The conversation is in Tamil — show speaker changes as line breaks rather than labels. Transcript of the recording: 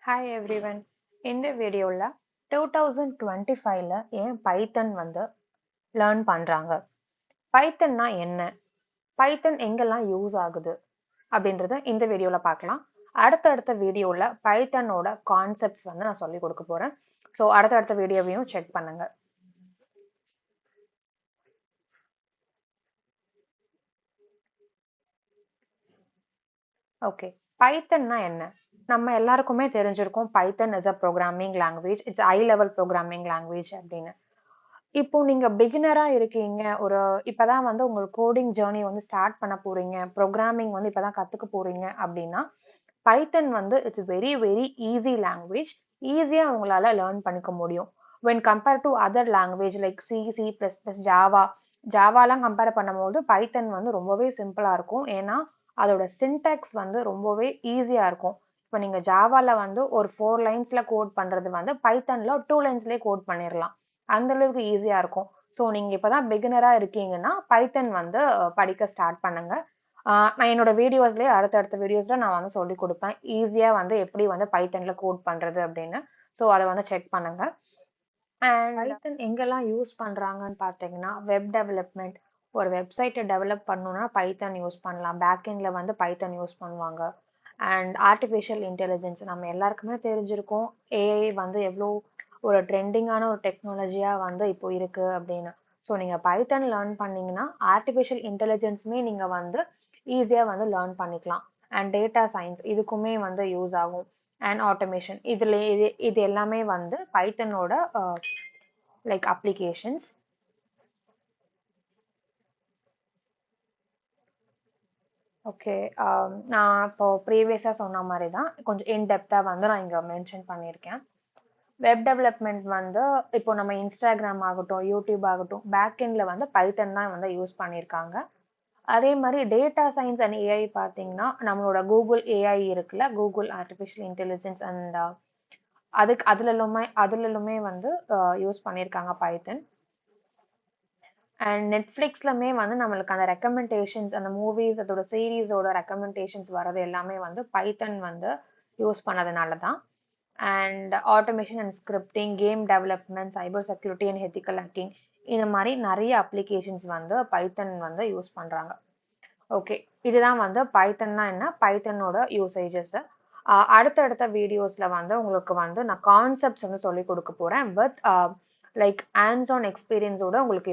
Hi everyone. இந்த வீடியோவில் 2025ல் ஏன் பைத்தன் லேர்ன் பண்ணுறாங்க, பைத்தன்னா என்ன, பைத்தன் எங்கெல்லாம் யூஸ் ஆகுது அப்படின்றத இந்த வீடியோவில் பார்க்கலாம். அடுத்தடுத்த வீடியோவில் பைத்தனோட கான்செப்ட்ஸ் நான் சொல்லிக் கொடுக்க போகிறேன். ஸோ அடுத்தடுத்த வீடியோவையும் செக் பண்ணுங்க. ஓகே, பைத்தன்னா என்ன? நம்ம எல்லாருக்குமே தெரிஞ்சிருக்கும் Python is a programming language, it's high level programming language அப்படின்னு. இப்போ நீங்க பிகினரா இருக்கீங்க, இப்பதான் உங்களுக்கு கோடிங் ஜேர்னி ஸ்டார்ட் பண்ண போறீங்க, ப்ரோக்ராமிங் இப்பதான் கத்துக்க போறீங்க அப்படின்னா Python it's very very easy language. ஈஸியா உங்களால லேர்ன் பண்ணிக்க முடியும். when compared to other language like C, C++, Java ஜாவாலாம் கம்பேர் பண்ணும்போது பைத்தன் ரொம்பவே சிம்பிளா இருக்கும். ஏன்னா அதோட சின்டாக்ஸ் ரொம்பவே ஈஸியா இருக்கும். இப்போ நீங்க ஜாவால ஒரு 4 லைன்ஸ்ல கோட் பண்றது பைத்தன்ல 2 லைன்ஸ்லயே கோட் பண்ணிடலாம். அந்த அளவுக்கு ஈஸியா இருக்கும். ஸோ நீங்க இப்பதான் பிகினரா இருக்கீங்கன்னா பைத்தன் படிக்க ஸ்டார்ட் பண்ணுங்க. நான் என்னோட வீடியோஸ்லயே அடுத்தடுத்த வீடியோஸ்ல நான் சொல்லிக் கொடுப்பேன். ஈஸியா எப்படி பைத்தன்ல கோட் பண்றது அப்படின்னு. ஸோ அதை செக் பண்ணுங்க. அண்ட் பைத்தன் எங்கெல்லாம் யூஸ் பண்றாங்கன்னு பார்த்தீங்கன்னா, வெப் டெவலப்மெண்ட், ஒரு வெப்சைட்டை டெவலப் பண்ணணும்னா பைத்தன் யூஸ் பண்ணலாம். பேக்எண்ட்ல பைத்தன் யூஸ் பண்ணுவாங்க. அண்ட் ஆர்டிஃபிஷியல் இன்டெலிஜென்ஸ் நம்ம எல்லாருக்குமே தெரிஞ்சிருக்கும். ஏஐ எவ்வளோ ஒரு ட்ரெண்டிங்கான ஒரு டெக்னாலஜியா இப்போ இருக்கு அப்படின்னு. ஸோ நீங்க பைத்தன் லேர்ன் பண்ணீங்கன்னா ஆர்டிஃபிஷியல் இன்டெலிஜென்ஸுமே நீங்க ஈஸியா லேர்ன் பண்ணிக்கலாம். அண்ட் டேட்டா சயின்ஸ் இதுக்குமே யூஸ் ஆகும். அண்ட் ஆட்டோமேஷன் இது எல்லாமே பைத்தனோட லைக் அப்ளிகேஷன்ஸ். ஓகே, நான் இப்போ ப்ரீவியஸாக சொன்ன மாதிரி தான் கொஞ்சம் இன்டெப்த்தாக நான் இங்கே மென்ஷன் பண்ணியிருக்கேன். வெப் டெவலப்மெண்ட் இப்போ நம்ம இன்ஸ்டாகிராம் ஆகட்டும், யூடியூப் ஆகட்டும், பேக்எண்டில் பைத்தன் தான் யூஸ் பண்ணியிருக்காங்க. அதே மாதிரி டேட்டா சயின்ஸ் அண்ட் ஏஐ பார்த்தீங்கன்னா நம்மளோட கூகுள் ஏஐ இருக்குல்ல, கூகுள் ஆர்டிஃபிஷியல் இன்டெலிஜென்ஸ் அண்ட் அதுலலுமே யூஸ் பண்ணியிருக்காங்க பைத்தன். அண்ட் நெட்ஃப்ளிக்ஸ்லுமே நம்மளுக்கு அந்த ரெக்கமெண்டேஷன்ஸ், அந்த மூவிஸ், அதோட சீரீஸோட ரெக்கமெண்டேஷன்ஸ் வர்றது எல்லாமே பைத்தன் யூஸ் பண்ணதுனால தான். And automation and scripting, game development, cyber security and ethical hacking, இந்த மாதிரி நிறைய அப்ளிகேஷன்ஸ் பைத்தன் யூஸ் பண்றாங்க. ஓகே, இதுதான் பைத்தன்னா என்ன, பைத்தனோட யூசேஜஸ். அடுத்தடுத்த வீடியோஸ்ல உங்களுக்கு நான் கான்செப்ட்ஸ் சொல்லிக் கொடுக்க போறேன் வித் லைக் ஹேண்ட்ஸ் ஆன் எக்ஸ்பீரியன்ஸோட உங்களுக்கு